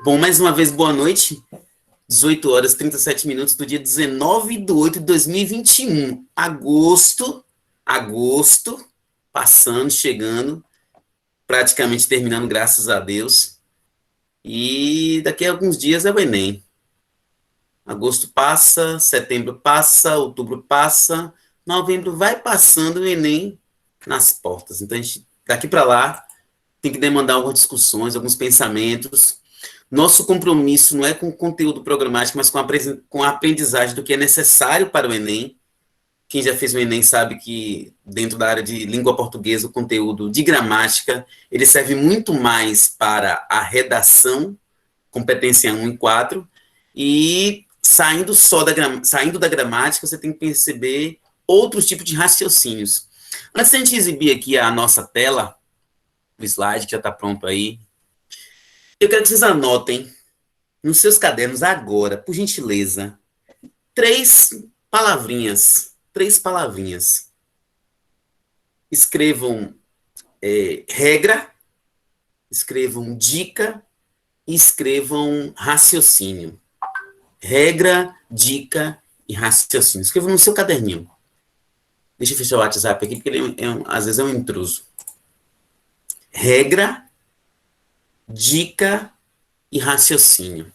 Bom, mais uma vez, boa noite. 18 horas, 37 minutos do dia 19/8/2021. Agosto, passando, chegando, praticamente terminando, graças a Deus. E daqui a alguns dias é o Enem. Agosto passa, setembro passa, outubro passa, novembro vai passando, o Enem nas portas. Então, a gente, daqui para lá, tem que demandar algumas discussões, alguns pensamentos. Nosso compromisso não é com o conteúdo programático, mas com a aprendizagem do que é necessário para o Enem. Quem já fez o Enem sabe que, dentro da área de língua portuguesa, o conteúdo de gramática, ele serve muito mais para a redação, competência 1 em 4, e saindo da gramática, você tem que perceber outros tipos de raciocínios. Antes de a gente exibir aqui a nossa tela, o slide que já está pronto aí, eu quero que vocês anotem nos seus cadernos agora, por gentileza, três palavrinhas. Escrevam regra, escrevam dica e escrevam raciocínio. Regra, dica e raciocínio. Escrevam no seu caderninho. Deixa eu fechar o WhatsApp aqui, porque ele às vezes é um intruso. Regra, dica e raciocínio.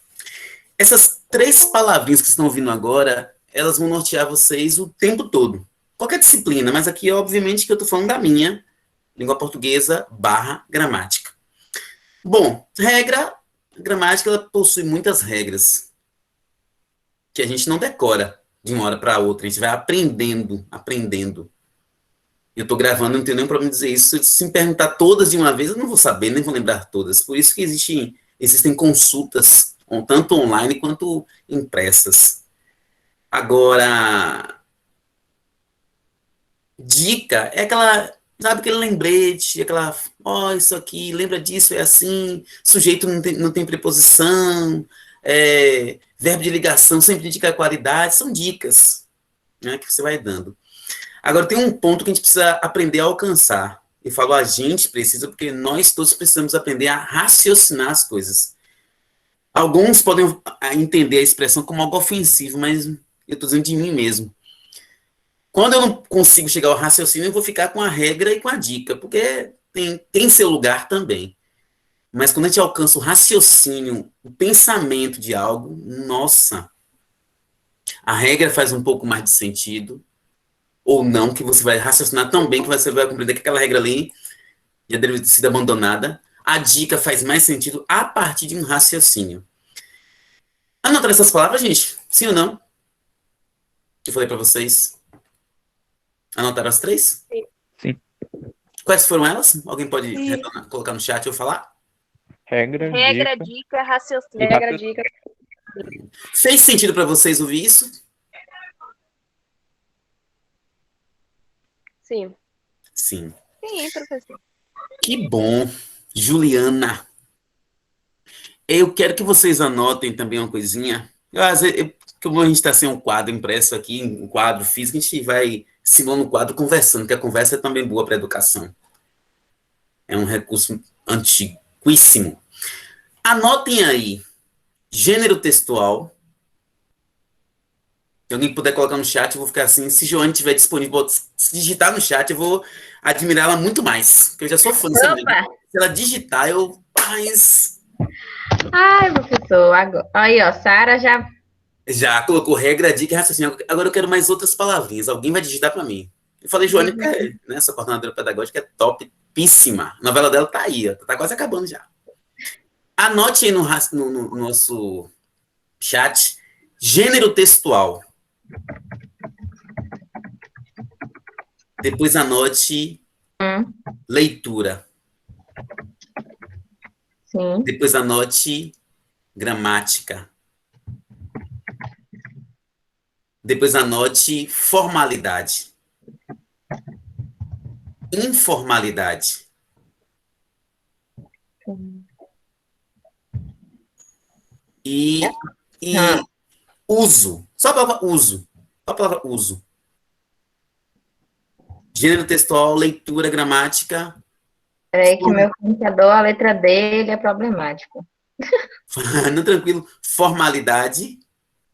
Essas três palavrinhas que vocês estão ouvindo agora, elas vão nortear vocês o tempo todo. Qualquer disciplina, mas aqui, obviamente, que eu estou falando da minha, língua portuguesa / gramática. Bom, a gramática, ela possui muitas regras que a gente não decora de uma hora para outra, a gente vai aprendendo. Eu estou gravando, não tenho nenhum problema em dizer isso. Se me perguntar todas de uma vez, eu não vou saber, nem vou lembrar todas. Por isso que existem consultas, tanto online quanto impressas. Agora, dica é aquela, sabe, aquele lembrete, aquela, isso aqui, lembra disso, é assim, sujeito não tem preposição, verbo de ligação sempre indica a qualidade, são dicas, né, que você vai dando. Agora, tem um ponto que a gente precisa aprender a alcançar. Eu falo a gente precisa, porque nós todos precisamos aprender a raciocinar as coisas. Alguns podem entender a expressão como algo ofensivo, mas eu estou dizendo de mim mesmo. Quando eu não consigo chegar ao raciocínio, eu vou ficar com a regra e com a dica, porque tem seu lugar também. Mas quando a gente alcança o raciocínio, o pensamento de algo, nossa, a regra faz um pouco mais de sentido, ou não, que você vai raciocinar tão bem que você vai compreender que aquela regra ali já deve ter sido abandonada. A dica faz mais sentido a partir de um raciocínio. Anotaram essas palavras, gente? Sim ou não? Eu falei para vocês. Anotaram as três? Sim. Quais foram elas? Alguém pode colocar no chat ou falar? Regra, dica, raciocínio. Regra, dica. Fez sentido para vocês ouvir isso? Sim. Sim. Sim, professor. Que bom. Juliana. Eu quero que vocês anotem também uma coisinha. Como a gente está sem um quadro impresso aqui, um quadro físico, a gente vai simulando o quadro conversando, porque a conversa é também boa para a educação. É um recurso antiquíssimo. Anotem aí, gênero textual. Se alguém puder colocar no chat, eu vou ficar assim. Se Joane estiver disponível, se digitar no chat, eu vou admirar ela muito mais. Porque eu já sou fã dessa mulher. Se ela digitar, eu... Ai, professor. Agora, aí, ó, Sara já colocou regra, dica e raciocínio. Agora eu quero mais outras palavrinhas. Alguém vai digitar para mim. Eu falei, Joane, porque essa coordenadora pedagógica é topíssima. A novela dela tá aí, ó. Tá quase acabando já. Anote aí no nosso chat gênero textual. Depois anote leitura. Sim. Depois anote gramática. Depois anote formalidade. Informalidade. E uso. Só a palavra uso. Só a palavra uso. Gênero textual, leitura, gramática. Peraí que meu computador, a letra dele é problemático. Não, tranquilo. Formalidade,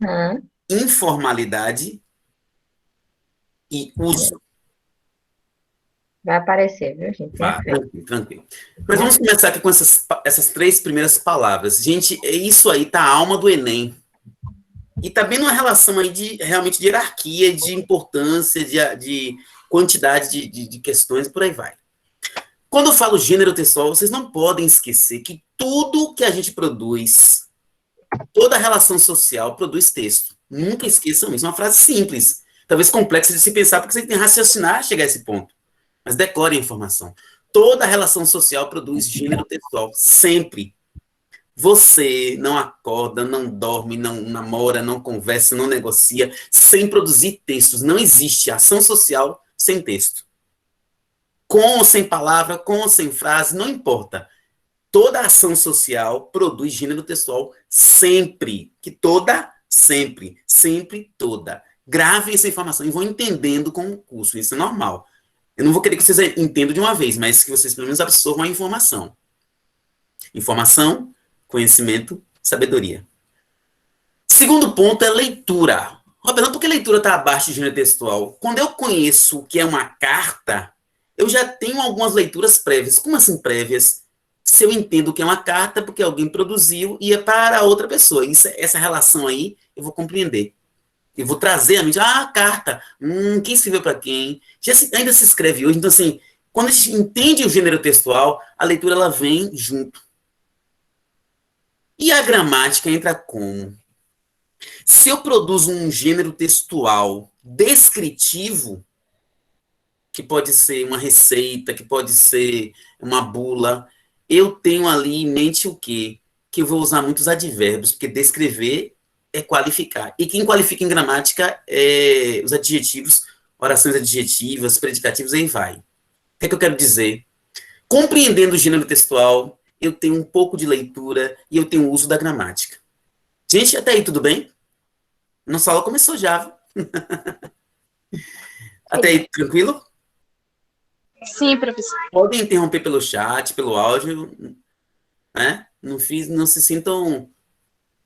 Hã? informalidade e uso. Vai aparecer, viu, gente? Tenha Vá, fé. tranquilo, tranquilo. Mas Tenha vamos fé. começar aqui com essas três primeiras palavras. Gente, isso aí tá a alma do Enem. E tá bem numa relação aí de realmente de hierarquia, de importância, de quantidade de questões e por aí vai. Quando eu falo gênero textual, vocês não podem esquecer que tudo que a gente produz, toda relação social produz texto. Nunca esqueçam isso. É uma frase simples, talvez complexa de se pensar, porque você tem que raciocinar a chegar a esse ponto. Mas decore a informação. Toda relação social produz gênero textual, sempre. Você não acorda, não dorme, não namora, não conversa, não negocia sem produzir textos. Não existe ação social sem texto. Com ou sem palavra, com ou sem frase, não importa. Toda ação social produz gênero textual sempre. Que toda, sempre. Sempre toda. Gravem essa informação e vão entendendo com o curso. Isso é normal. Eu não vou querer que vocês entendam de uma vez, mas que vocês pelo menos absorvam a informação. Informação, conhecimento, sabedoria. Segundo ponto é leitura. Roberto, por que leitura está abaixo de gênero textual? Quando eu conheço o que é uma carta, eu já tenho algumas leituras prévias. Como assim prévias? Se eu entendo o que é uma carta, porque alguém produziu e é para outra pessoa. Essa relação aí eu vou compreender. Eu vou trazer a mente, carta, quem escreveu para quem? Ainda se escreve hoje, então assim, quando a gente entende o gênero textual, a leitura ela vem junto. E a gramática entra como? Se eu produzo um gênero textual descritivo, que pode ser uma receita, que pode ser uma bula, eu tenho ali em mente o quê? Que eu vou usar muitos advérbios, porque descrever é qualificar. E quem qualifica em gramática é os adjetivos, orações adjetivas, predicativos, aí vai. O que é que eu quero dizer? Compreendendo o gênero textual, eu tenho um pouco de leitura e eu tenho o uso da gramática. Gente, até aí tudo bem? Nossa aula começou já, viu? Até Sim. aí tranquilo? Sim, professor. Podem interromper pelo chat, pelo áudio, né? Não se sintam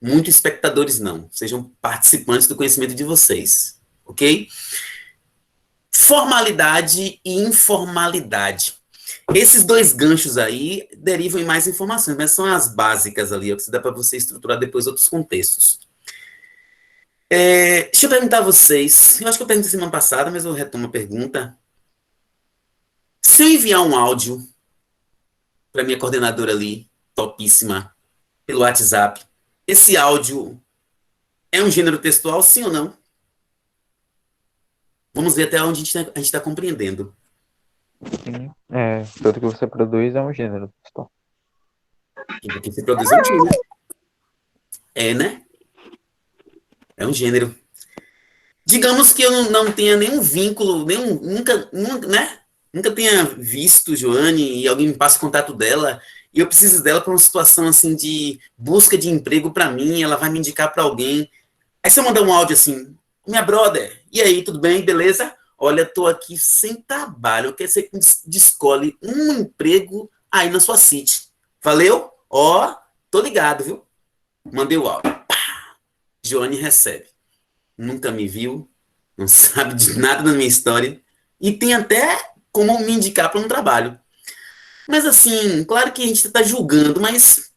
muito espectadores, não. Sejam participantes do conhecimento de vocês, ok? Formalidade e informalidade. Esses dois ganchos aí derivam em mais informações, mas são as básicas ali, é o que dá para você estruturar depois outros contextos. Deixa eu perguntar a vocês, eu acho que eu perguntei semana passada, mas eu retomo a pergunta. Se eu enviar um áudio para minha coordenadora ali, topíssima, pelo WhatsApp, esse áudio é um gênero textual, sim ou não? Vamos ver até onde a gente está compreendendo. Sim, tudo que você produz é um gênero textual. Tudo que se produz é um gênero. Né? É um gênero. Digamos que eu não tenha nenhum vínculo, nunca, né? Nunca tenha visto Joane e alguém me passa o contato dela e eu preciso dela para uma situação assim de busca de emprego para mim, ela vai me indicar para alguém. Aí você manda um áudio assim, minha brother, e aí, tudo bem, beleza? Olha, tô aqui sem trabalho, eu quero que você descole um emprego aí na sua city. Valeu? Ó, tô ligado, viu? Mandei o áudio. Joane recebe. Nunca me viu, não sabe de nada da minha história e tem até como me indicar para um trabalho. Mas assim, claro que a gente está julgando, mas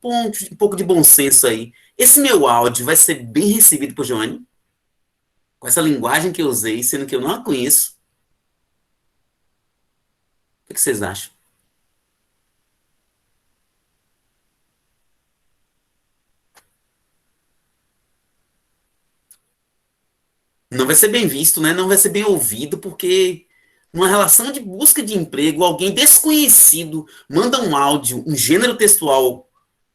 um pouco de bom senso aí. Esse meu áudio vai ser bem recebido por Joane? Com essa linguagem que eu usei, sendo que eu não a conheço. O que vocês acham? Não vai ser bem visto, né? Não vai ser bem ouvido, porque numa relação de busca de emprego, alguém desconhecido manda um áudio, um gênero textual,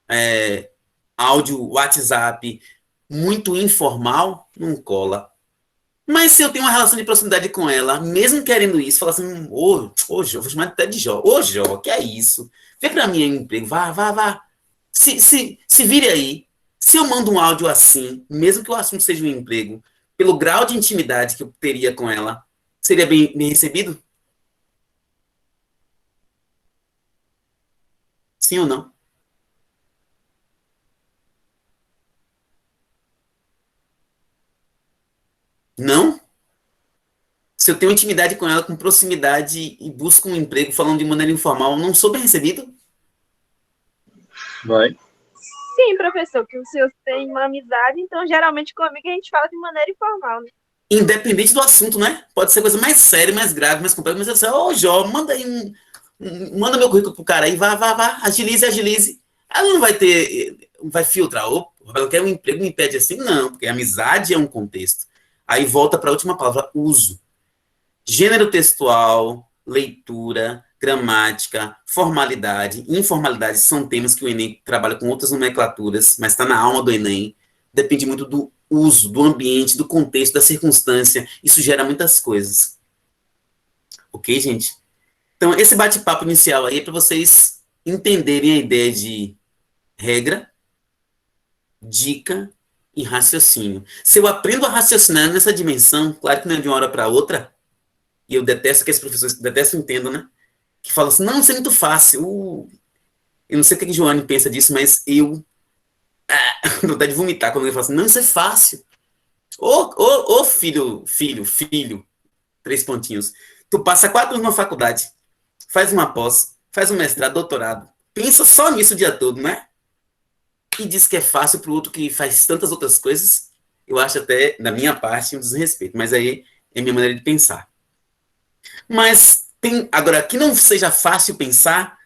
é, áudio, WhatsApp, muito informal, não cola. Mas se eu tenho uma relação de proximidade com ela, mesmo querendo isso, falar assim, ô, Jó, vou chamar até de Jó, ô, Jó, que é isso? Vê pra mim aí um emprego, vá. Se vire aí. Se eu mando um áudio assim, mesmo que o assunto seja um emprego, pelo grau de intimidade que eu teria com ela, seria bem recebido? Sim ou não? Não? Se eu tenho intimidade com ela, com proximidade e busco um emprego falando de maneira informal, não sou bem recebido? Vai. Sim, professor, que se você tem uma amizade, então geralmente comigo a gente fala de maneira informal, né? Independente do assunto, né? Pode ser coisa mais séria, mais grave, mais complexa, mas assim, ô Jó, manda aí manda meu currículo pro cara aí, vá, agilize. Ela não vai ter, vai filtrar, opa, ela quer um emprego, me impede assim? Não, porque amizade é um contexto. Aí volta para a última palavra, uso. Gênero textual, leitura, gramática, formalidade, informalidade são temas que o Enem trabalha com outras nomenclaturas, mas está na alma do Enem. Depende muito do uso, do ambiente, do contexto, da circunstância. Isso gera muitas coisas. Ok, gente? Então, esse bate-papo inicial aí é para vocês entenderem a ideia de regra, dica e raciocínio. Se eu aprendo a raciocinar nessa dimensão, claro que não é de uma hora para outra, e eu detesto que as professores detestam, entendam, né? Que falam assim, não, isso é muito fácil. Eu não sei o que a Joane pensa disso, mas eu vontade de vomitar quando ele fala assim, não, isso é fácil. Ô filho, 3 pontinhos. Tu passa 4 anos na faculdade, faz uma pós, faz um mestrado, doutorado, pensa só nisso o dia todo, né? E diz que é fácil pro outro que faz tantas outras coisas. Eu acho até, da minha parte, um desrespeito, mas aí é minha maneira de pensar. Mas tem, agora, que não seja fácil pensar,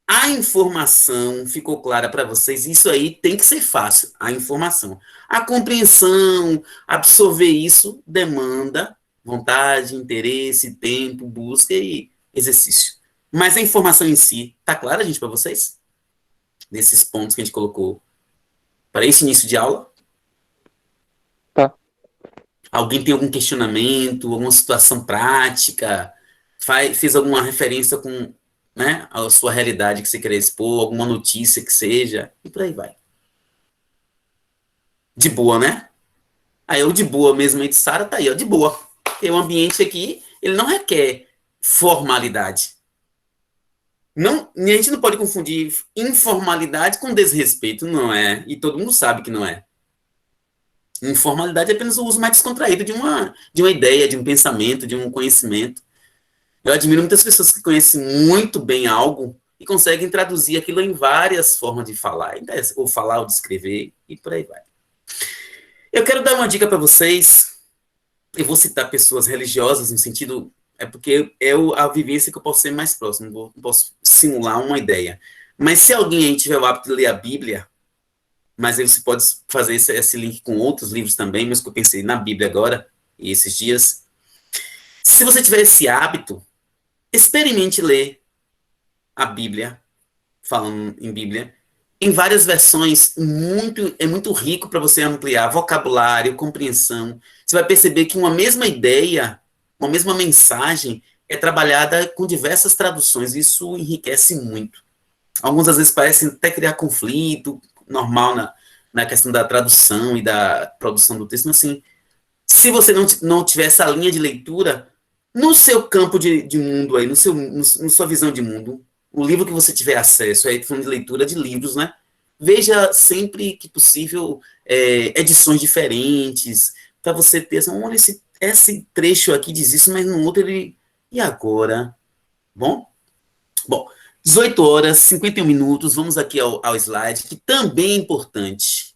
a informação ficou clara para vocês, isso aí tem que ser fácil, a informação. A compreensão, absorver isso, demanda vontade, interesse, tempo, busca e exercício. Mas a informação em si, tá clara, gente, para vocês? Nesses pontos que a gente colocou para esse início de aula? Tá. Alguém tem algum questionamento, alguma situação prática? Fez alguma referência com, né, a sua realidade que você quer expor, alguma notícia que seja, e por aí vai. De boa, né? Aí eu de boa mesmo aí de Sara tá aí, ó, de boa. Porque o ambiente aqui, ele não requer formalidade. Não, a gente não pode confundir informalidade com desrespeito, não é. E todo mundo sabe que não é. Informalidade é apenas o uso mais descontraído de uma ideia, de um pensamento, de um conhecimento. Eu admiro muitas pessoas que conhecem muito bem algo e conseguem traduzir aquilo em várias formas de falar, ou falar, ou de escrever, e por aí vai. Eu quero dar uma dica para vocês. Eu vou citar pessoas religiosas no sentido, é porque é a vivência que eu posso ser mais próximo, não posso simular uma ideia. Mas se alguém aí tiver o hábito de ler a Bíblia, mas aí você pode fazer esse link com outros livros também, mas que eu pensei na Bíblia agora, e esses dias. Se você tiver esse hábito, experimente ler a Bíblia, falando em Bíblia, em várias versões, é muito rico para você ampliar vocabulário, compreensão. Você vai perceber que uma mesma ideia, uma mesma mensagem é trabalhada com diversas traduções. Isso enriquece muito. Algumas às vezes parecem até criar conflito, normal na questão da tradução e da produção do texto, mas assim, se você não tiver essa linha de leitura, no seu campo de mundo aí, na sua visão de mundo, o livro que você tiver acesso, aí falando de leitura de livros, né? Veja sempre que possível edições diferentes, para você ter assim, olha, esse trecho aqui diz isso, mas no outro ele. E agora? Bom, 18 horas, 51 minutos, vamos aqui ao slide, que também é importante,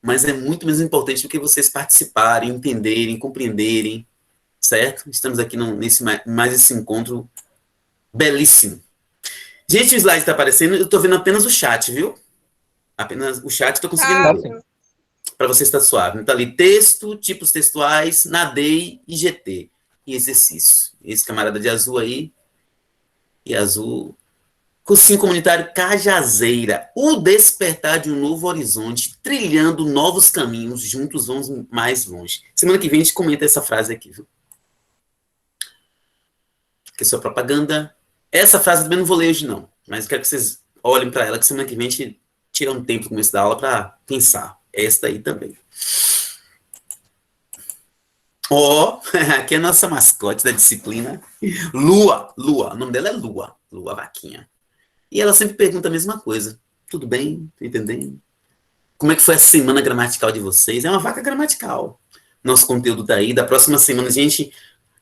mas é muito menos importante do que vocês participarem, entenderem, compreenderem, certo? Estamos aqui nesse mais esse encontro belíssimo. Gente, o slide está aparecendo, eu estou vendo apenas o chat, viu? Apenas o chat, estou conseguindo. Para você estar suave. Está ali texto, tipos textuais, NADEI e GT. E exercício. Esse camarada de azul aí. E azul. Cursinho comunitário Cajazeira. O despertar de um novo horizonte, trilhando novos caminhos, juntos vamos mais longe. Semana que vem a gente comenta essa frase aqui, viu? Que é sua propaganda. Essa frase também não vou ler hoje, não. Mas eu quero que vocês olhem para ela, que semana que vem a gente tira um tempo no começo da aula para pensar. Esta aí também. Aqui é a nossa mascote da disciplina. Lua. O nome dela é Lua. Lua Vaquinha. E ela sempre pergunta a mesma coisa. Tudo bem? Tá entendendo? Como é que foi a semana gramatical de vocês? É uma vaca gramatical. nosso conteúdo daí. Da próxima semana, gente.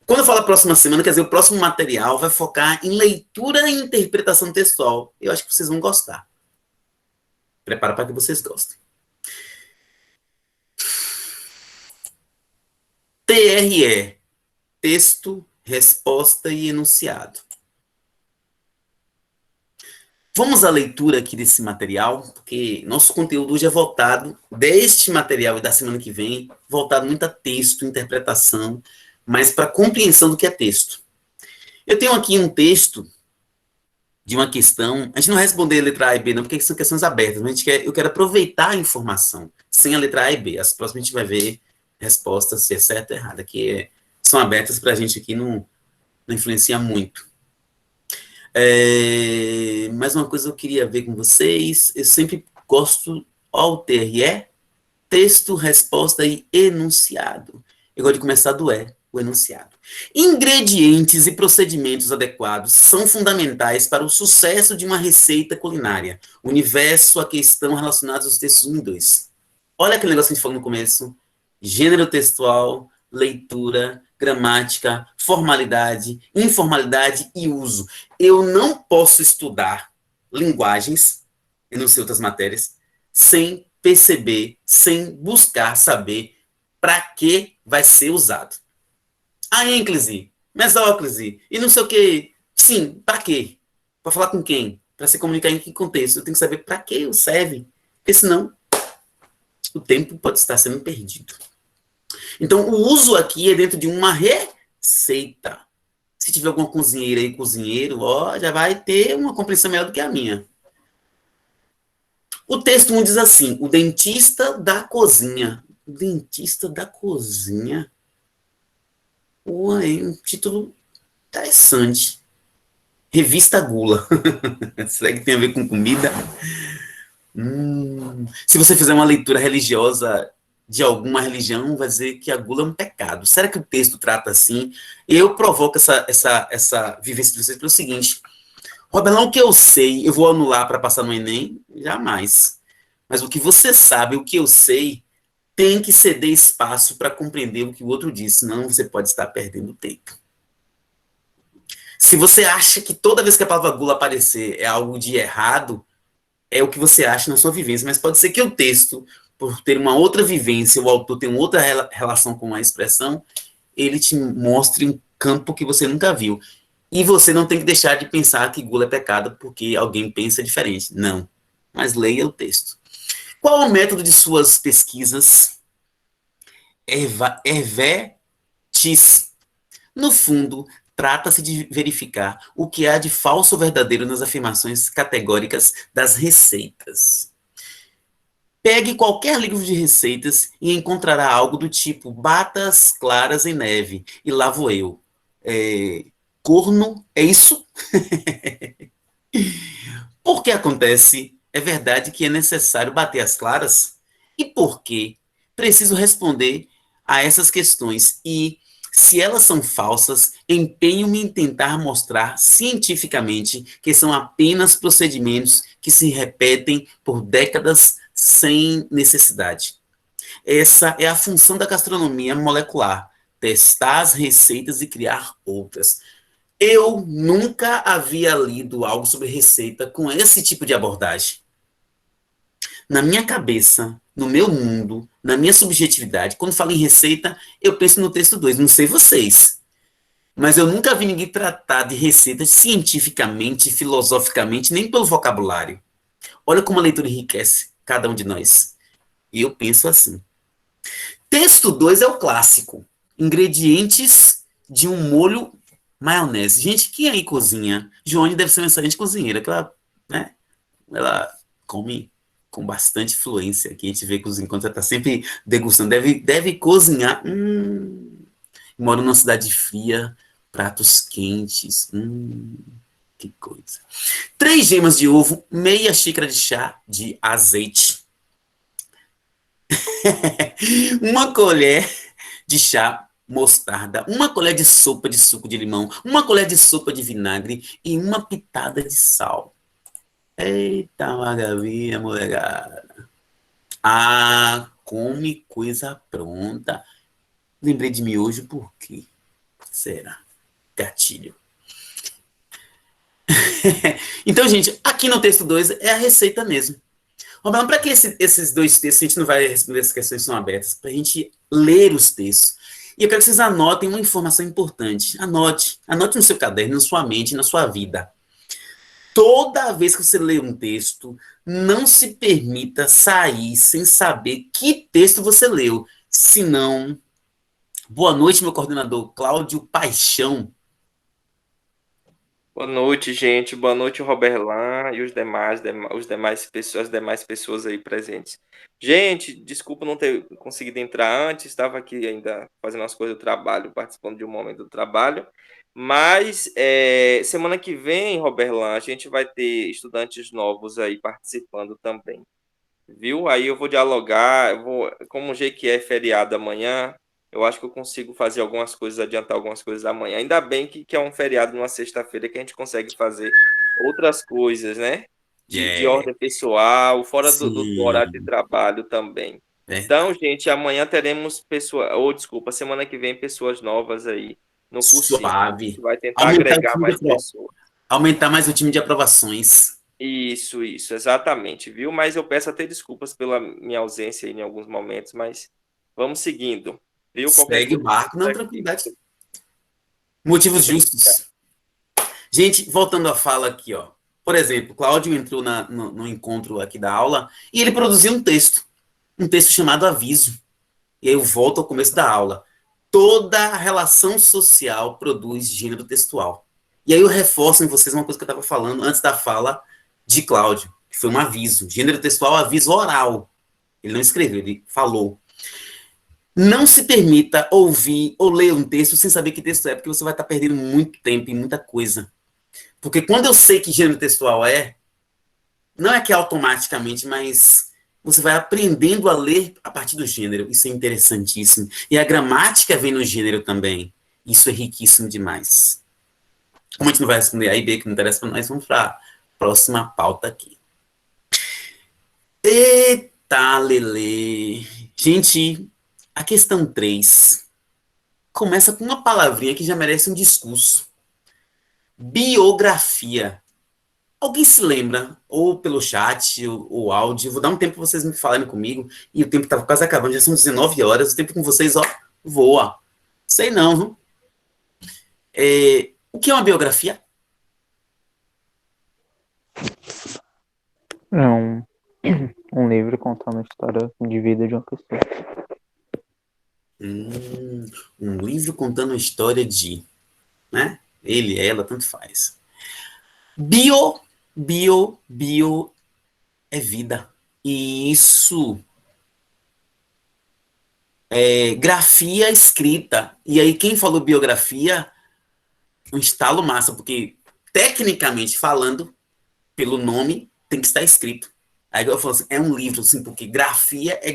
Quando eu falo próxima semana, quer dizer, o próximo material vai focar em leitura e interpretação textual. Eu acho que vocês vão gostar. Prepara para que vocês gostem. TRE, texto, resposta e enunciado. Vamos à leitura aqui desse material, porque nosso conteúdo hoje é voltado, deste material e da semana que vem, voltado muito a texto, interpretação, mas para compreensão do que é texto. Eu tenho aqui um texto de uma questão, a gente não vai responder a letra A e B não, porque são questões abertas, mas eu quero aproveitar a informação, sem a letra A e B. As próximas a gente vai ver respostas, se é certo ou errado, que são abertas para a gente aqui, não influencia muito. Mais uma coisa que eu queria ver com vocês, eu sempre gosto ao TRE, texto, resposta e enunciado. Eu gosto de começar do o enunciado. Ingredientes e procedimentos adequados são fundamentais para o sucesso de uma receita culinária. Universo, a questão relacionados aos textos 1 e 2. Olha aquele negócio que a gente falou no começo. Gênero textual, leitura, gramática, formalidade, informalidade e uso. Eu não posso estudar linguagens, e não sei outras matérias, sem perceber, sem buscar saber para que vai ser usado. A ênclise, mesóclise, e não sei o que. Sim, para quê? Para falar com quem? Para se comunicar em que contexto? Eu tenho que saber para que serve, porque senão o tempo pode estar sendo perdido. Então, o uso aqui é dentro de uma receita. Se tiver alguma cozinheira e cozinheiro, já vai ter uma compreensão melhor do que a minha. O texto 1 diz assim, o dentista da cozinha. O dentista da cozinha? Ué, um título interessante. Revista Gula. Será que tem a ver com comida? Se você fizer uma leitura religiosa de alguma religião, vai dizer que a gula é um pecado. Será que o texto trata assim? Eu provoco essa vivência de vocês pelo seguinte. Roberlão, o que eu sei, eu vou anular para passar no Enem? Jamais. Mas o que você sabe, o que eu sei, tem que ceder espaço para compreender o que o outro disse, senão você pode estar perdendo tempo. Se você acha que toda vez que a palavra gula aparecer é algo de errado, é o que você acha na sua vivência, mas pode ser que o texto, por ter uma outra vivência, o autor tem uma outra relação com a expressão, ele te mostre um campo que você nunca viu. E você não tem que deixar de pensar que gula é pecado porque alguém pensa diferente. Não. Mas leia o texto. Qual é o método de suas pesquisas? Hervetis. No fundo, trata-se de verificar o que há de falso ou verdadeiro nas afirmações categóricas das receitas. Pegue qualquer livro de receitas e encontrará algo do tipo batas claras em neve, e lá vou eu. Corno, é isso? Por que acontece? É verdade que é necessário bater as claras? E por quê? Preciso responder a essas questões e, se elas são falsas, empenho-me em tentar mostrar cientificamente que são apenas procedimentos que se repetem por décadas sem necessidade. Essa é a função da gastronomia molecular, testar as receitas e criar outras. Eu nunca havia lido algo sobre receita com esse tipo de abordagem. Na minha cabeça, no meu mundo, na minha subjetividade, quando falo em receita, eu penso no texto 2, não sei vocês. Mas eu nunca vi ninguém tratar de receitas cientificamente, filosoficamente, nem pelo vocabulário. Olha como a leitura enriquece cada um de nós. E eu penso assim. Texto 2 é o clássico. Ingredientes de um molho maionese. Gente, quem aí cozinha? Joane deve ser uma excelente cozinheira, que ela come com bastante fluência. Aqui a gente vê que os enquanto ela está sempre degustando. Deve cozinhar. Moro numa cidade fria, pratos quentes. Que coisa. 3 gemas de ovo, meia xícara de chá de azeite. Uma colher de chá mostarda, uma colher de sopa de suco de limão, uma colher de sopa de vinagre e uma pitada de sal. Eita maravilha, molecada. Come coisa pronta. Lembrei de miojo, por quê? Será? Gatilho. Então, gente, aqui no texto 2 é a receita mesmo. Roberto, para que esses dois textos, a gente não vai responder essas questões que são abertas, para a gente ler os textos. E eu quero que vocês anotem uma informação importante. Anote no seu caderno, na sua mente, na sua vida. Toda vez que você lê um texto, não se permita sair sem saber que texto você leu. Senão, boa noite, meu coordenador Cláudio Paixão. Boa noite, gente. Boa noite, Roberlan e as demais pessoas aí presentes. Gente, desculpa não ter conseguido entrar antes, estava aqui ainda fazendo as coisas do trabalho, participando de um momento do trabalho. Mas semana que vem, Roberlan, a gente vai ter estudantes novos aí participando também, viu? Aí eu vou dialogar, como o Jequié é feriado amanhã, eu acho que eu consigo fazer algumas coisas, adiantar algumas coisas amanhã. Ainda bem que é um feriado numa sexta-feira que a gente consegue fazer outras coisas, né? De ordem pessoal, fora do horário de trabalho também. Então, gente, amanhã teremos desculpa, semana que vem pessoas novas aí no cursinho. A gente vai tentar agregar mais pessoas. Aumentar mais o time de aprovações. Isso, exatamente, viu? Mas eu peço até desculpas pela minha ausência aí em alguns momentos, mas vamos seguindo, viu? Segue o barco, não, tranquilidade. Motivos justos. Gente, voltando à fala aqui, ó. Por exemplo, Cláudio entrou no encontro aqui da aula e ele produziu um texto chamado Aviso. E aí eu volto ao começo da aula. Toda relação social produz gênero textual. E aí eu reforço em vocês uma coisa que eu estava falando antes da fala de Cláudio, que foi um aviso. Gênero textual, aviso oral. Ele não escreveu, ele falou. Não se permita ouvir ou ler um texto sem saber que texto é, porque você vai estar perdendo muito tempo e muita coisa. Porque quando eu sei que gênero textual não é que é automaticamente, mas você vai aprendendo a ler a partir do gênero. Isso é interessantíssimo. E a gramática vem no gênero também. Isso é riquíssimo demais. Como a gente não vai responder A e B, que não interessa para nós, vamos para a próxima pauta aqui. Eita, Lelê. Gente, a questão 3 começa com uma palavrinha que já merece um discurso. Biografia. Alguém se lembra, ou pelo chat, ou áudio, vou dar um tempo para vocês me falarem comigo, e o tempo estava quase acabando, já são 19 horas, o tempo com vocês, ó, voa. Sei não, viu? O que é uma biografia? É um livro contando a história de vida de uma pessoa. Um livro contando a história de, né? Ele, ela, tanto faz. Bio é vida. E isso é grafia escrita. E aí quem falou biografia, um estalo massa, porque tecnicamente falando, pelo nome, tem que estar escrito. Aí eu falo assim, é um livro, assim, porque grafia é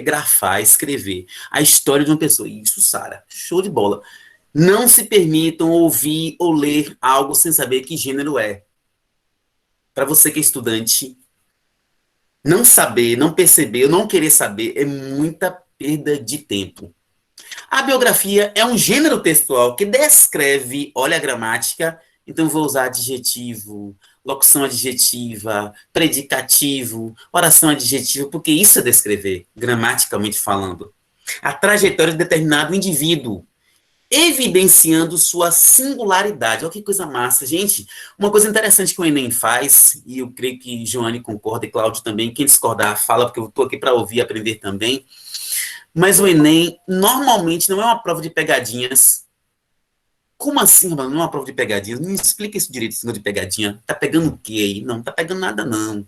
grafar, é escrever. A história de uma pessoa. Isso, Sara, show de bola. Não se permitam ouvir ou ler algo sem saber que gênero é. Para você que é estudante, não saber, não perceber, não querer saber é muita perda de tempo. A biografia é um gênero textual que descreve, olha a gramática, então vou usar adjetivo, locução adjetiva, predicativo, oração adjetiva, porque isso é descrever, gramaticalmente falando, a trajetória de determinado indivíduo, evidenciando sua singularidade. Olha que coisa massa, gente. Uma coisa interessante que o Enem faz, e eu creio que Joane concorda e Cláudio também, quem discordar fala, porque eu estou aqui para ouvir e aprender também, mas o Enem normalmente não é uma prova de pegadinhas. Como assim, mano? Não é uma prova de pegadinhas? Me explica isso direito, esse negócio de pegadinha. Tá pegando o quê aí? Não, tá pegando nada, não.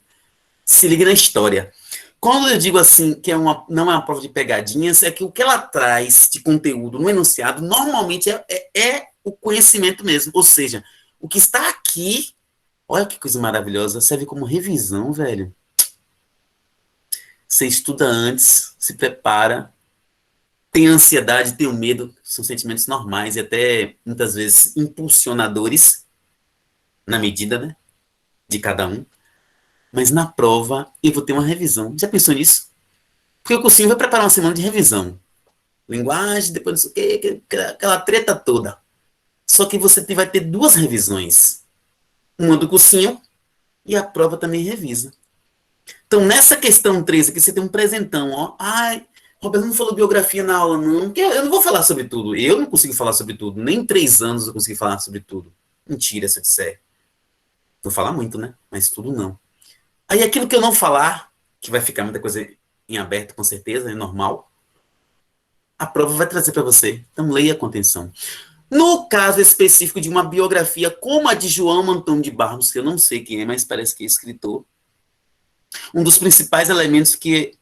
Se liga na história. Quando eu digo assim que não é uma prova de pegadinhas, é que o que ela traz de conteúdo no enunciado normalmente é o conhecimento mesmo. Ou seja, o que está aqui, olha que coisa maravilhosa, serve como revisão, velho. Você estuda antes, se prepara, tem ansiedade, tem o medo, são sentimentos normais e até muitas vezes impulsionadores, na medida, né, de cada um. Mas na prova eu vou ter uma revisão. Já pensou nisso? Porque o cursinho vai preparar uma semana de revisão. linguagem, depois não sei o quê, aquela treta toda. Só que você vai ter 2 revisões. Uma do cursinho e a prova também revisa. Então, nessa questão 3 aqui, você tem um presentão, ó. Ai, Roberto não falou biografia na aula, não. Porque eu não vou falar sobre tudo. Eu não consigo falar sobre tudo. Nem em 3 anos eu consegui falar sobre tudo. Mentira, se eu disser. Vou falar muito, né? Mas tudo não. Aí aquilo que eu não falar, que vai ficar muita coisa em aberto, com certeza, é normal, a prova vai trazer para você. Então, leia com atenção. No caso específico de uma biografia como a de João Antônio de Barros, que eu não sei quem é, mas parece que é escritor, um dos principais elementos que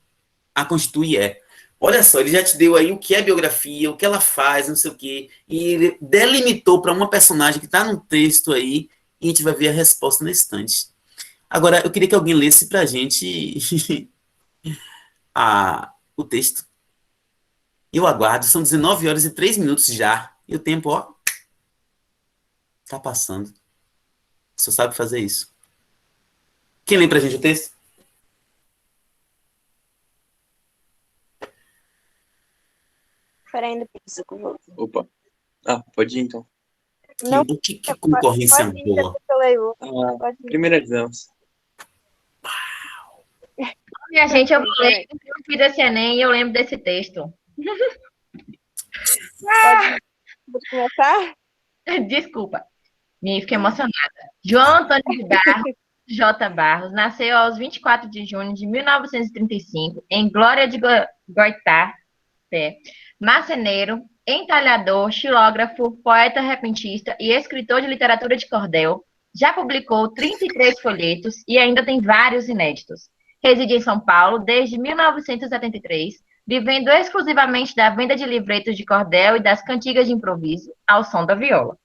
a constitui olha só, ele já te deu aí o que é biografia, o que ela faz, não sei o quê, e ele delimitou para uma personagem que está no texto aí, e a gente vai ver a resposta na estante. Agora, eu queria que alguém lesse para a gente o texto. Eu aguardo, são 19 horas e 3 minutos já, e o tempo, ó, tá passando. Só sabe fazer isso. Quem lê pra gente o texto? Peraí, ainda preciso com você. Opa. Pode ir então. Não, Que concorrência pode ir, boa. depois eu leio. Ah, Pode ir. primeira visão. Minha gente, eu fiz esse Enem e eu lembro desse texto. Pode começar? Desculpa, me fiquei emocionada. João Antônio de Barros, J. Barros, nasceu aos 24 de junho de 1935, em Glória de Goitá, marceneiro, entalhador, xilógrafo, poeta repentista e escritor de literatura de cordel. Já publicou 33 folhetos e ainda tem vários inéditos. Reside em São Paulo desde 1973, vivendo exclusivamente da venda de livretos de cordel e das cantigas de improviso ao som da viola.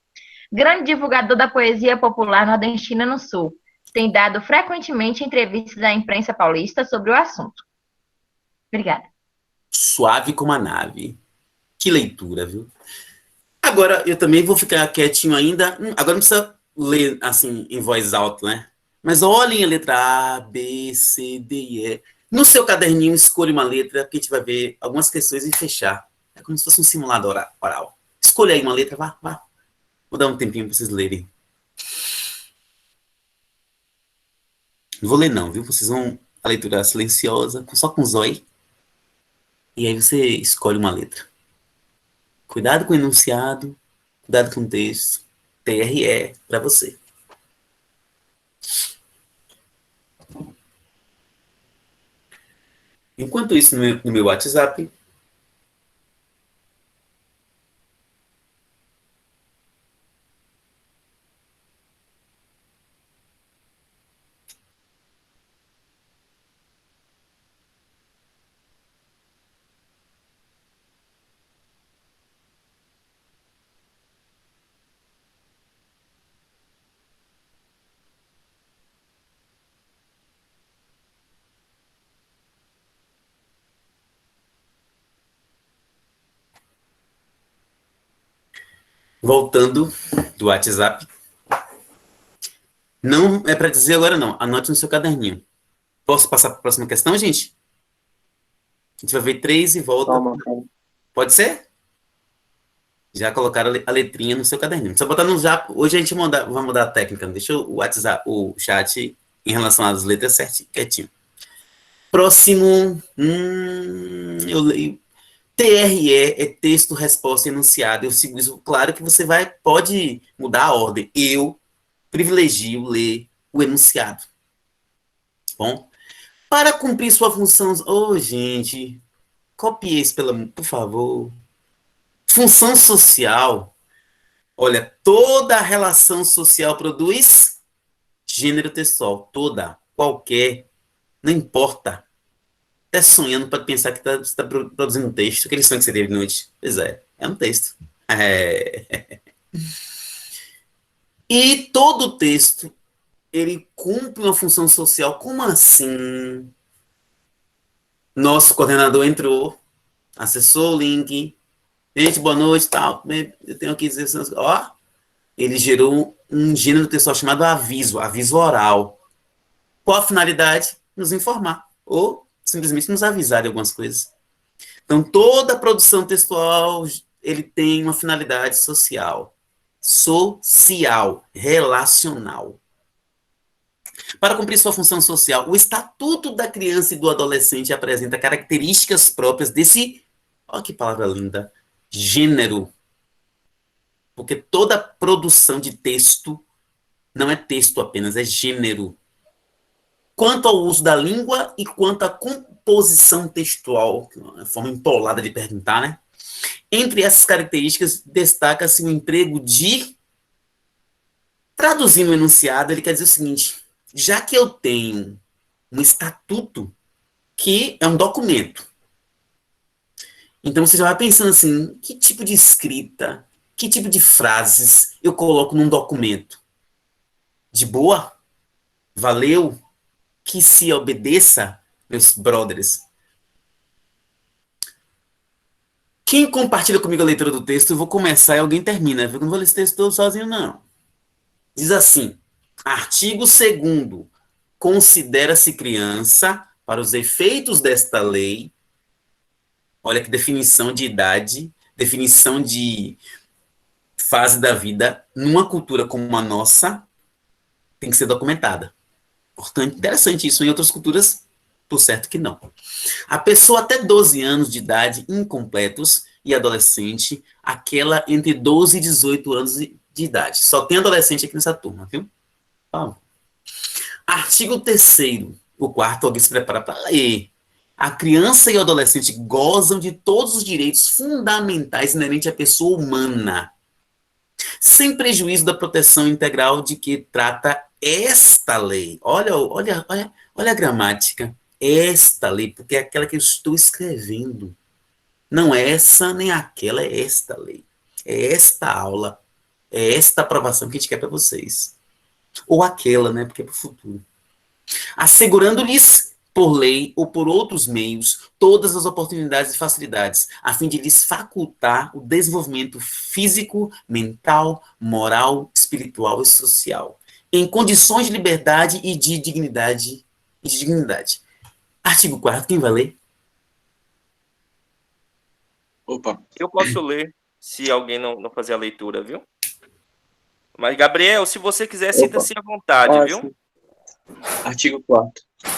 Grande divulgador da poesia popular nordestina no Sul, tem dado frequentemente entrevistas à imprensa paulista sobre o assunto. Obrigada. Suave como a nave. Que leitura, viu? Agora, eu também vou ficar quietinho ainda. Agora não precisa ler, assim, em voz alta, né? Mas olhem a letra A, B, C, D e E. No seu caderninho, escolha uma letra, que a gente vai ver algumas questões e fechar. É como se fosse um simulado oral. Escolha aí uma letra, vá. Vou dar um tempinho para vocês lerem. Não vou ler não, viu? Vocês vão a leitura silenciosa, só com zói. E aí você escolhe uma letra. Cuidado com o enunciado, cuidado com o texto. TRE para você. Enquanto isso, no meu WhatsApp, voltando do WhatsApp, não é para dizer agora não, anote no seu caderninho. Posso passar para a próxima questão, gente? A gente vai ver 3 e volta. Toma. Pode ser? Já colocaram a letrinha no seu caderninho. Só botar no zap. Hoje a gente vai mudar a técnica. Deixa o WhatsApp, o chat em relação às letras certinho, quietinho. Próximo. Eu leio. TRE é texto, resposta, enunciado. Eu sigo isso. Claro que você pode mudar a ordem. Eu privilegio ler o enunciado. Bom? Para cumprir sua função... gente, copie isso, por favor. Função social. Olha, toda relação social produz gênero textual. Toda, qualquer, não importa. Até sonhando para pensar que está produzindo um texto. Aquele sonho que você teve de noite. Pois é um texto. E todo texto, ele cumpre uma função social. Como assim? Nosso coordenador entrou, acessou o link. Gente, boa noite, tal. Eu tenho aqui dizer, ó, ele gerou um gênero textual chamado aviso oral. Qual a finalidade? Nos informar ou simplesmente nos avisar de algumas coisas. Então, toda produção textual, ele tem uma finalidade social, relacional. Para cumprir sua função social, o Estatuto da Criança e do Adolescente apresenta características próprias desse, olha que palavra linda, gênero. Porque toda produção de texto não é texto apenas, é gênero. Quanto ao uso da língua e quanto à composição textual, que é uma forma empolada de perguntar, né? Entre essas características, destaca-se o emprego de... Traduzindo o enunciado, ele quer dizer o seguinte: já que eu tenho um estatuto, que é um documento, então você já vai pensando assim, que tipo de escrita, que tipo de frases eu coloco num documento? De boa? Valeu? Que se obedeça, meus brothers. Quem compartilha comigo a leitura do texto, eu vou começar e alguém termina. Eu não vou ler esse texto todo sozinho, não. Diz assim: artigo 2º. Considera-se criança, para os efeitos desta lei, olha que definição de idade, definição de fase da vida, numa cultura como a nossa, tem que ser documentada. Portanto, interessante isso. Em outras culturas, por certo que não. A pessoa até 12 anos de idade, incompletos, e adolescente, aquela entre 12 e 18 anos de idade. Só tem adolescente aqui nessa turma, viu? Artigo 3º. O quarto, alguém se prepara para ler. A criança e o adolescente gozam de todos os direitos fundamentais inerentes à pessoa humana, sem prejuízo da proteção integral de que trata esta lei. Olha a gramática. Esta lei, porque é aquela que eu estou escrevendo. Não é essa nem aquela, é esta lei. É esta aula. É esta aprovação que a gente quer para vocês. Ou aquela, né? Porque é para o futuro. Assegurando-lhes, por lei ou por outros meios, todas as oportunidades e facilidades, a fim de lhes facultar o desenvolvimento físico, mental, moral, espiritual e social, em condições de liberdade e de dignidade. Artigo 4º, quem vai ler? Opa, Eu posso ler, se alguém não fazer a leitura, viu? Mas, Gabriel, se você quiser, sinta-se à vontade, viu? sim. Artigo 4º.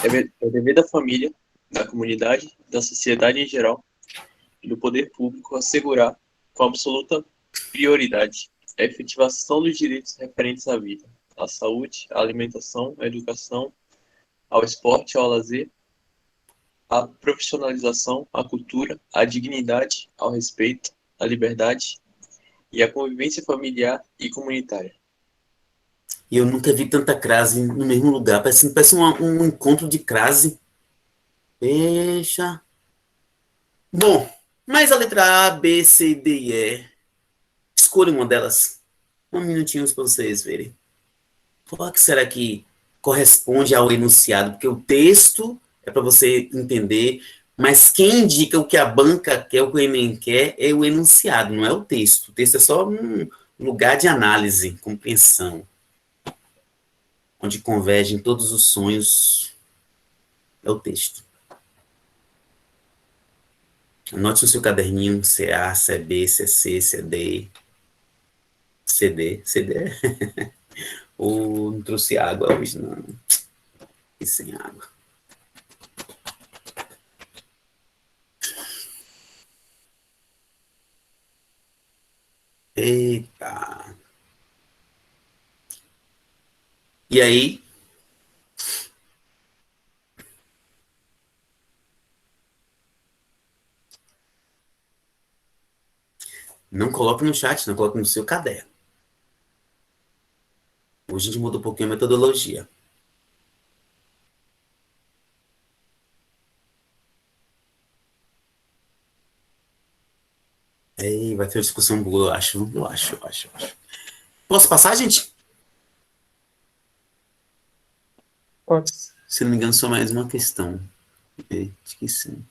É dever da família, da comunidade, da sociedade em geral e do poder público assegurar, com absoluta prioridade, a efetivação dos direitos referentes à vida, à saúde, à alimentação, à educação, ao esporte, ao lazer, à profissionalização, à cultura, à dignidade, ao respeito, à liberdade e à convivência familiar e comunitária. E eu nunca vi tanta crase no mesmo lugar. Parece um encontro de crase. Deixa. Bom, mas a letra A, B, C, D e E. Escolha uma delas. Um minutinho para vocês verem. Qual que será que corresponde ao enunciado? Porque o texto é para você entender, mas quem indica o que a banca quer, o que o Enem quer, é o enunciado, não é o texto. O texto é só um lugar de análise, compreensão, onde convergem todos os sonhos, é o texto. Anote no seu caderninho, se é A, se é B, se é C, se é D, CD. Ou não trouxe água hoje, não. E sem água. Eita. E aí? Não coloque no chat, não coloque no seu caderno. Hoje a gente mudou um pouquinho a metodologia. Ei, vai ter uma discussão boa, eu acho. Posso passar, gente? Pode. Se não me engano, só mais uma questão. Acho que sim.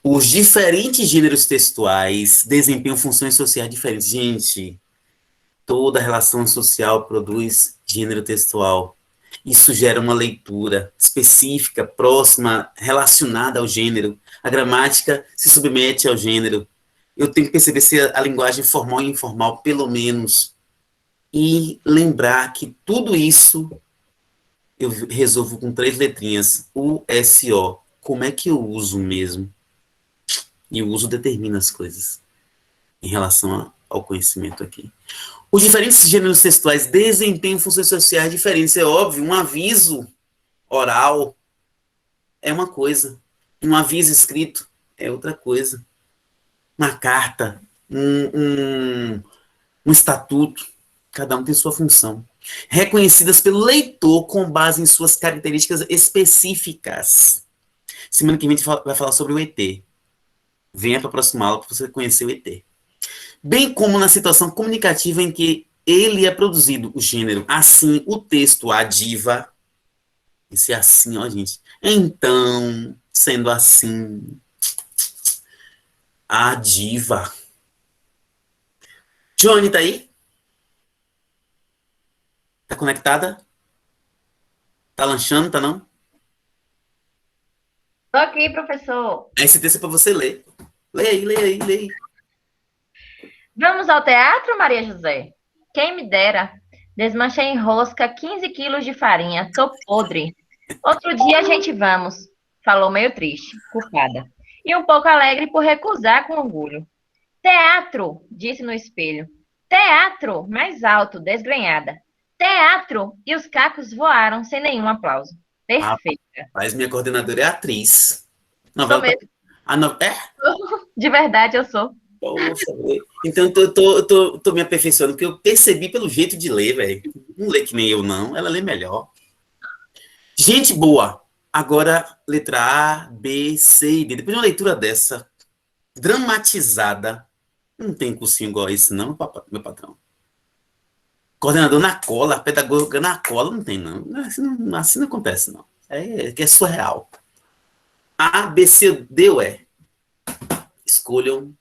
Os diferentes gêneros textuais desempenham funções sociais diferentes. Gente, toda relação social produz gênero textual. Isso gera uma leitura específica, próxima, relacionada ao gênero. A gramática se submete ao gênero. Eu tenho que perceber se a linguagem formal e informal, pelo menos, e lembrar que tudo isso eu resolvo com 3 letrinhas, U-S-O. Como é que eu uso mesmo? E o uso determina as coisas em relação ao conhecimento aqui. Os diferentes gêneros textuais desempenham funções sociais diferentes. É óbvio, um aviso oral é uma coisa, um aviso escrito é outra coisa. Uma carta, um estatuto, cada um tem sua função. Reconhecidas pelo leitor com base em suas características específicas. Semana que vem a gente vai falar sobre o ET. Venha para a próxima aula para você conhecer o ET. Bem como na situação comunicativa em que ele é produzido, o gênero, assim, o texto, a diva. Esse assim, ó, gente. Então, sendo assim, a diva. Johnny, tá aí? Tá conectada? Tá lanchando, tá não? Tô aqui, professor. Esse texto é para você ler. Leia aí, leia aí, leia aí. Vamos ao teatro, Maria José? Quem me dera. Desmanchei em rosca 15 quilos de farinha. Tô podre. Outro dia a gente vamos. Falou meio triste, culpada. E um pouco alegre por recusar com orgulho. Teatro, disse no espelho. Teatro, mais alto, desgrenhada. Teatro! E os cacos voaram sem nenhum aplauso. Perfeita. Mas minha coordenadora é atriz. Sou Novela mesmo. É? De verdade, eu sou. Poxa, então eu tô me aperfeiçoando, porque eu percebi pelo jeito de ler, velho. Não lê que nem eu, não. Ela lê melhor. Gente boa. Agora, letra A, B, C e D. Depois de uma leitura dessa, dramatizada, não tem cursinho igual a esse, não, meu patrão. Coordenador na cola, pedagoga na cola, não tem, não. Assim não acontece, não. Que é surreal. A, B, C, D ou E? Escolham.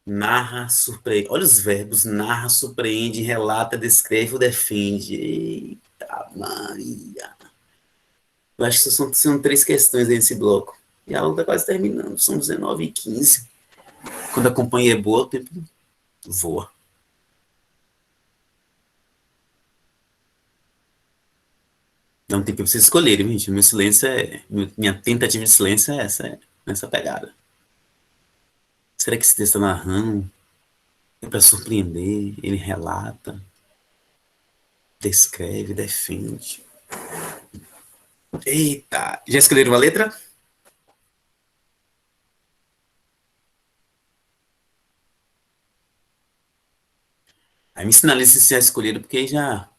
Narra, surpreende. Olha os verbos. Narra, surpreende, relata, descreve ou defende. Eita, Maria. Eu acho que são 3 questões nesse bloco. E a aula está quase terminando. São 19h15. Quando a companhia é boa, o tempo voa. Não tem tempo para vocês escolherem, gente. Meu silêncio minha tentativa de silêncio é essa pegada. Será que esse texto está narrando? É para surpreender? Ele relata, descreve, defende. Eita! Já escolheram uma letra? Aí me sinaliza se já escolheram, porque aí já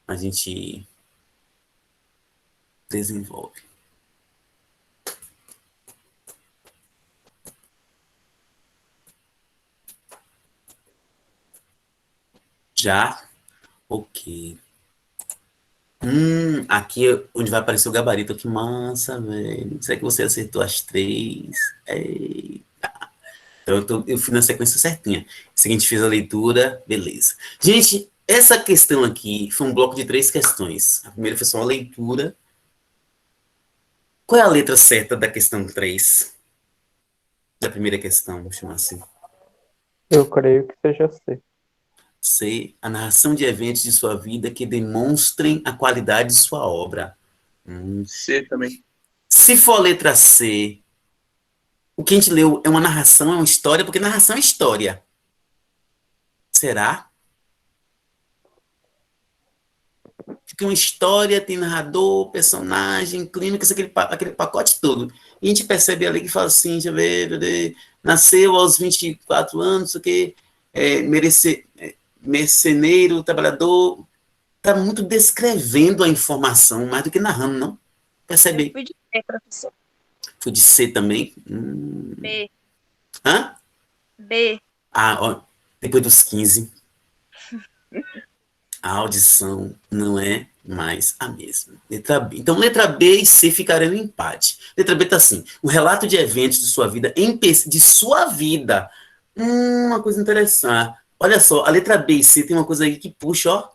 a gente desenvolve. Já? Ok. Aqui é onde vai aparecer o gabarito. Que massa, velho. Será que você acertou as 3? Eita. Então eu fui na sequência certinha. Seguinte, fiz a leitura, beleza. Gente, essa questão aqui foi um bloco de 3 questões. A primeira foi só uma leitura. Qual é a letra certa da questão 3? Da primeira questão, vamos chamar assim. Eu creio que seja C. C. A narração de eventos de sua vida que demonstrem a qualidade de sua obra. C também. Se for a letra C, o que a gente leu é uma narração, é uma história, porque narração é história. Será? Porque uma história tem narrador, personagem, clínicas, aquele pacote todo. E a gente percebe ali que fala assim, deixa eu ver, nasceu aos 24 anos, o que merceneiro, trabalhador, está muito descrevendo a informação, mais do que narrando, não? Percebe? Eu fui de B, professor. Fui de C também? B. Hã? B. Ó, depois dos 15, a audição não é mais a mesma. Letra B. Então, letra B e C ficarão em empate. Letra B está assim, o relato de eventos de sua vida, Uma coisa interessante. Olha só, a letra B e C tem uma coisa aí que puxa, ó,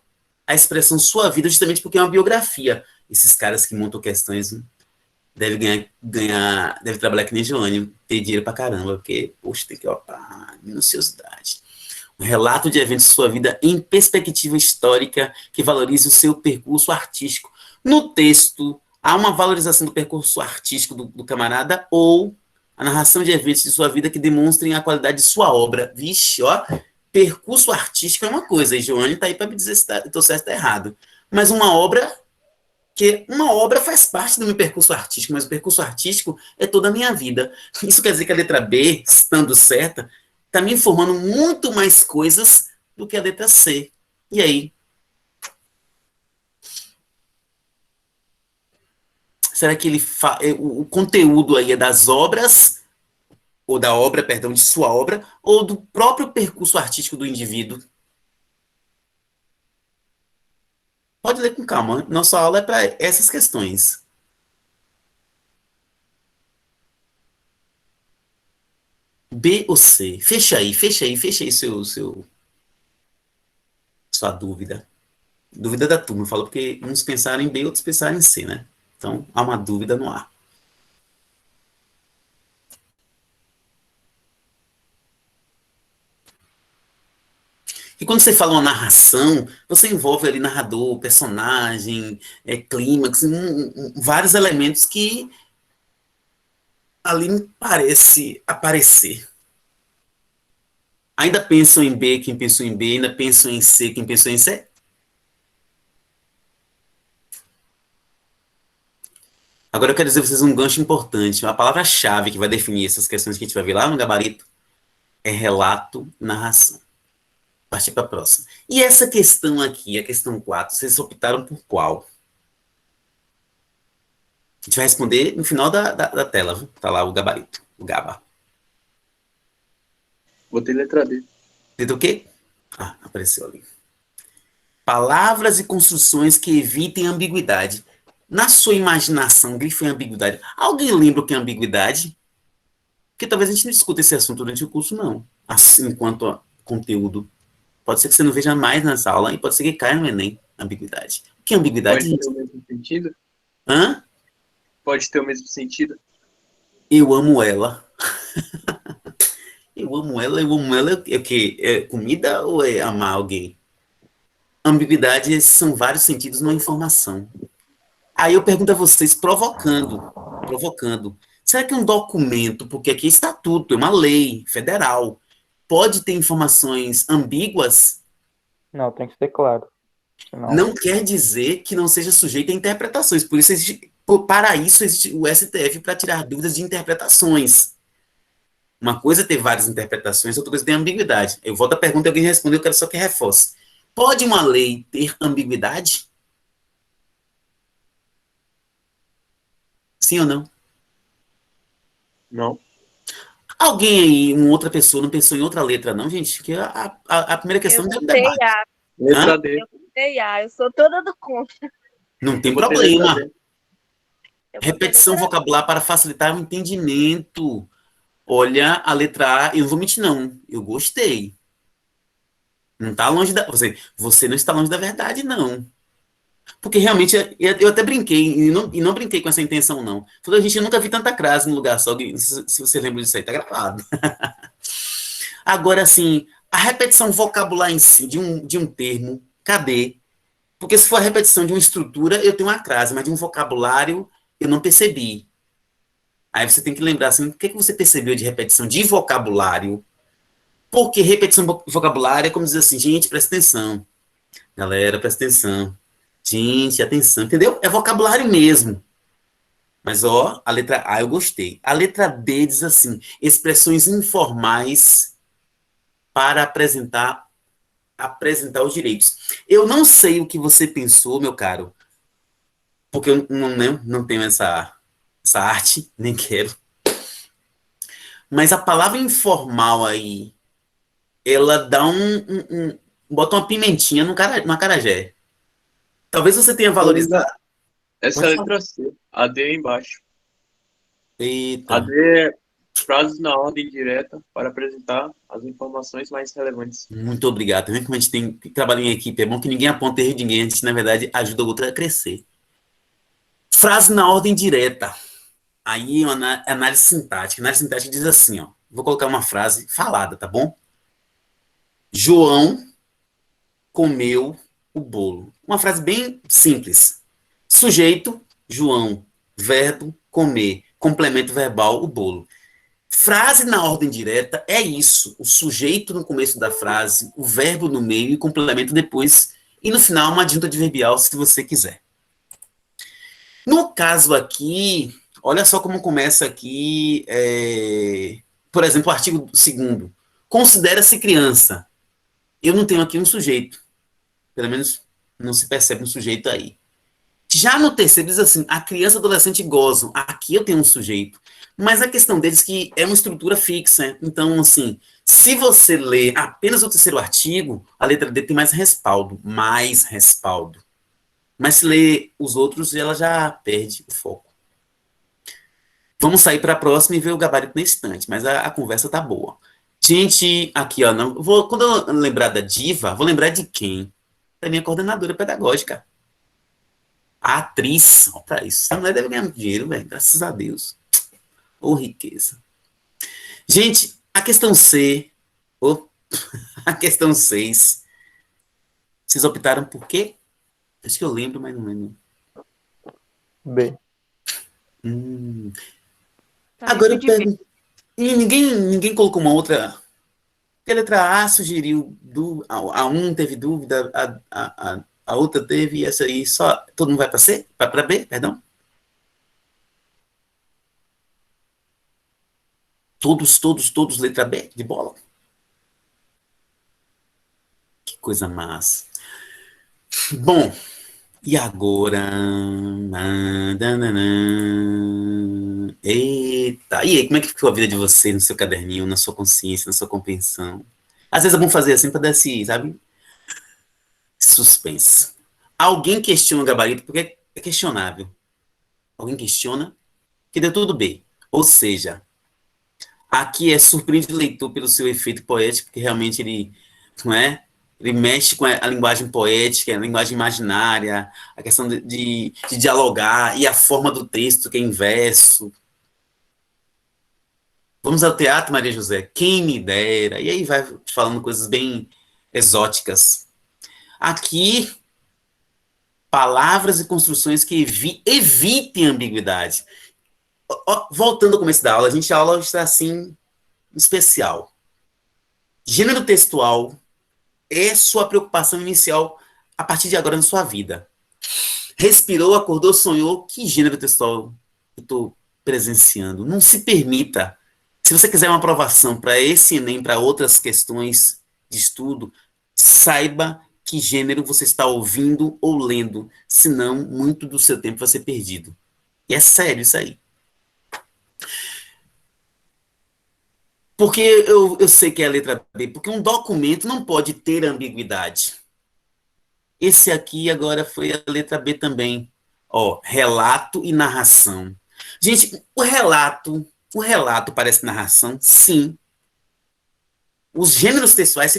a expressão sua vida, justamente porque é uma biografia. Esses caras que montam questões devem deve trabalhar que nem Joane, ter dinheiro pra caramba, porque, poxa, tem que, ó, pá, minuciosidade. Um relato de eventos de sua vida em perspectiva histórica que valorize o seu percurso artístico. No texto, há uma valorização do percurso artístico do camarada ou a narração de eventos de sua vida que demonstrem a qualidade de sua obra. Vixe, ó, percurso artístico é uma coisa, e Joane tá aí para me dizer se estou certo ou tá errado. Mas uma obra faz parte do meu percurso artístico, mas o percurso artístico é toda a minha vida. Isso quer dizer que a letra B, estando certa, está me informando muito mais coisas do que a letra C. E aí? Será que o conteúdo aí é das obras, ou da obra, perdão, de sua obra, ou do próprio percurso artístico do indivíduo? Pode ler com calma. Nossa aula é para essas questões. B ou C? Fecha aí sua dúvida. Dúvida da turma, eu falo porque uns pensaram em B, outros pensaram em C, né? Então, há uma dúvida no ar. E quando você fala uma narração, você envolve ali narrador, personagem, clímax, vários elementos que ali me parece aparecer. Ainda pensam em B quem pensou em B, ainda pensam em C quem pensou em C? Agora eu quero dizer a vocês um gancho importante. A palavra-chave que vai definir essas questões que a gente vai ver lá no gabarito é relato, narração. Partir para a próxima. E essa questão aqui, a questão 4, vocês optaram por qual? A gente vai responder no final da tela, viu? Tá lá o gabarito, o GABA. Botei letra D. Letra o quê? Ah, apareceu ali. Palavras e construções que evitem ambiguidade. Na sua imaginação, grife em ambiguidade. Alguém lembra o que é ambiguidade? Porque talvez a gente não discuta esse assunto durante o curso, não. Assim, enquanto a conteúdo. Pode ser que você não veja mais nessa aula e pode ser que caia no Enem, ambiguidade. O que é ambiguidade? Pode ter o mesmo sentido? Hã? Pode ter o mesmo sentido? Eu amo ela. Eu amo ela é o quê? É comida ou é amar alguém? Ambiguidade são vários sentidos numa informação. Aí eu pergunto a vocês, provocando. Será que um documento, porque aqui é estatuto, é uma lei federal, pode ter informações ambíguas? Não, tem que ser claro. Senão, Não quer dizer que não seja sujeito a interpretações. Por isso para isso existe o STF, para tirar dúvidas de interpretações. Uma coisa é ter várias interpretações, outra coisa é ter ambiguidade. Eu volto à pergunta e alguém respondeu, eu quero só que reforce. Pode uma lei ter ambiguidade? Sim ou não? Não. Alguém aí, uma outra pessoa, não pensou em outra letra, não, gente? Que a primeira questão Eu é um botei debate. A, Letra Hã? D. eu botei A, eu sou toda do contra. Não tem Botei letra problema. D. Eu botei Repetição letra vocabular para facilitar o entendimento. Olha, a letra A, eu não vou mentir, não. Eu gostei. Não está longe da. Você não está longe da verdade, não. Porque realmente eu até brinquei, e não brinquei com essa intenção, não. Falei, gente, eu nunca vi tanta crase no lugar só. Se você lembra disso aí, tá gravado. Agora, assim, a repetição vocabular em si, de um termo, cadê? Porque se for a repetição de uma estrutura, eu tenho uma crase, mas de um vocabulário, eu não percebi. Aí você tem que lembrar assim, o que você percebeu de repetição de vocabulário? Porque repetição vocabulário é como dizer assim, gente, presta atenção. Galera, presta atenção. Gente, atenção, entendeu? É vocabulário mesmo. Mas, ó, a letra A eu gostei. A letra B diz assim, expressões informais para apresentar os direitos. Eu não sei o que você pensou, meu caro, porque eu não tenho essa arte, nem quero. Mas a palavra informal aí, ela dá bota uma pimentinha no acarajé. Talvez você tenha valorizado. Essa é a letra C. A D é embaixo. Eita. A D Frases na ordem direta para apresentar as informações mais relevantes. Muito obrigado. Tá vendo como a gente tem que trabalhar em equipe? É bom que ninguém aponta erro de ninguém, a gente, na verdade, ajuda o outro a crescer. Frase na ordem direta. Aí é uma análise sintática. Análise sintática diz assim, ó. Vou colocar uma frase falada, tá bom? João comeu o bolo. Uma frase bem simples. Sujeito, João. Verbo, comer. Complemento verbal, o bolo. Frase na ordem direta é isso. O sujeito no começo da frase, o verbo no meio e complemento depois. E no final, uma adjunta adverbial, se você quiser. No caso aqui, olha só como começa aqui, por exemplo, o artigo 2º. Considera-se criança. Eu não tenho aqui um sujeito. Pelo menos não se percebe um sujeito aí. Já no terceiro diz assim, a criança e o adolescente gozam. Aqui eu tenho um sujeito. Mas a questão deles é que é uma estrutura fixa. Então, assim, se você ler apenas o terceiro artigo, a letra D tem mais respaldo. Mais respaldo. Mas se ler os outros, ela já perde o foco. Vamos sair para a próxima e ver o gabarito na estante. Mas a conversa tá boa. Gente, aqui, ó. Quando eu lembrar da diva, vou lembrar de quem? Da minha coordenadora pedagógica. A atriz. Olha pra isso. Essa mulher deve ganhar muito dinheiro, velho. Graças a Deus. Ô, riqueza. Gente, a questão C. A questão 6. Vocês optaram por quê? Acho que eu lembro, mas não lembro. B. Tá Agora eu muito difícil. pego. E ninguém colocou uma outra. Porque a letra A sugeriu. A 1 teve dúvida, a outra teve, e essa aí só. Todo mundo vai para C? Vai para B, perdão? Todos, letra B, de bola. Que coisa massa. Bom, e agora? Eita, e aí, como é que ficou a vida de você no seu caderninho, na sua consciência, na sua compreensão? Às vezes é bom fazer assim para dar esse, sabe? Suspense. Alguém questiona o gabarito porque é questionável. Alguém questiona que deu tudo bem. Ou seja, aqui é surpreende o leitor pelo seu efeito poético, porque realmente ele, não é? Ele mexe com a linguagem poética, a linguagem imaginária, a questão de dialogar, e a forma do texto, que é inverso. Vamos ao teatro, Maria José? Quem me dera. E aí vai falando coisas bem exóticas. Aqui, palavras e construções que evitem ambiguidade. Voltando ao começo da aula, a aula está assim, especial. Gênero textual é sua preocupação inicial a partir de agora na sua vida. Respirou, acordou, sonhou, que gênero textual eu estou presenciando? Não se permita. Se você quiser uma aprovação para esse Enem, para outras questões de estudo, saiba que gênero você está ouvindo ou lendo, senão muito do seu tempo vai ser perdido. E é sério isso aí. Porque eu sei que é a letra B, porque um documento não pode ter ambiguidade. Esse aqui agora foi a letra B também. Ó, relato e narração. Gente, o relato parece narração? Sim. Os gêneros textuais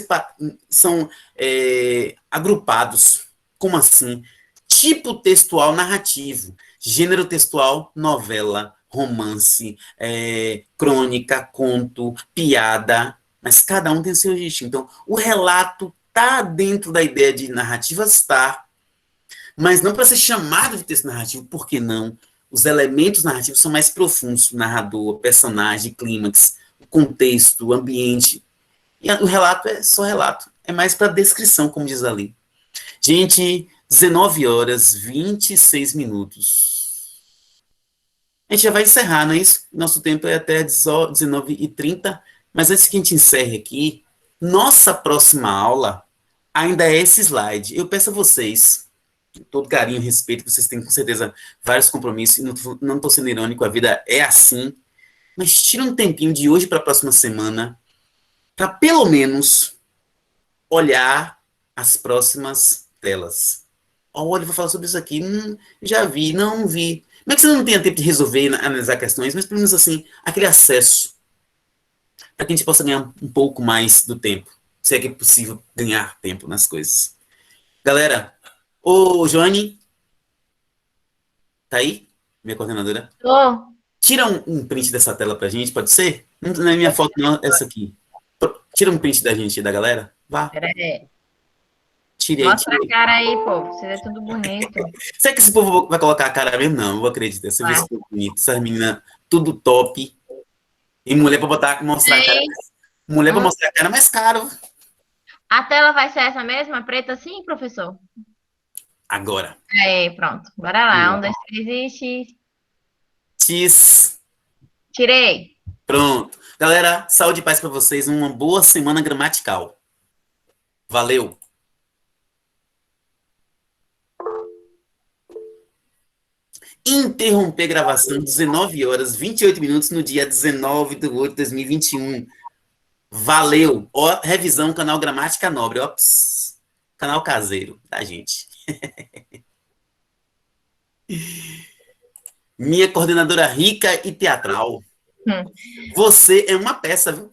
são agrupados. Como assim? Tipo textual narrativo. Gênero textual, novela, romance, crônica, conto, piada. Mas cada um tem seu jeitinho. Então, o relato está dentro da ideia de narrativa, está. Mas não para ser chamado de texto narrativo, por que não? Os elementos narrativos são mais profundos. O narrador, personagem, clímax, o contexto, o ambiente. E o relato é só relato. É mais para descrição, como diz ali. Gente, 19h26. A gente já vai encerrar, não é isso? Nosso tempo é até 19h30. Mas antes que a gente encerre aqui, nossa próxima aula ainda é esse slide. Eu peço a vocês, com todo carinho e respeito, que vocês têm com certeza vários compromissos, e não estou sendo irônico, a vida é assim, mas tira um tempinho de hoje para a próxima semana para pelo menos olhar as próximas telas. Olha, vou falar sobre isso aqui. Já vi, não vi. Não é que você não tenha tempo de resolver, analisar questões, mas pelo menos assim, aquele acesso. para que a gente possa ganhar um pouco mais do tempo. Se é que é possível ganhar tempo nas coisas. Galera, ô Joane, tá aí? Minha coordenadora. Tô. Tira um print dessa tela pra gente, pode ser? Não é minha foto, não, essa aqui. Tira um print da gente, da galera. Vá, Pera aí. tire aí. Mostra a cara aí, povo. Você é tudo bonito. Será que esse povo vai colocar a cara mesmo? Não, eu vou acreditar. Você vê esse povo bonito, essas meninas, tudo top. E mulher pra mostrar a cara. Mulher pra mostrar a cara é mais caro. A tela vai ser essa mesma, preta assim, professor? Agora. Aí, pronto. Bora lá. 1, 2, 3 e X. X. Tirei. Pronto. Galera, saúde e paz pra vocês. Uma boa semana gramatical. Valeu. Interromper gravação 19 horas 28 minutos no dia 19 de 8 de 2021. Valeu. Ó, revisão, canal Gramática Nobre. Ó, canal caseiro da gente. Minha coordenadora rica e teatral. Você é uma peça, viu?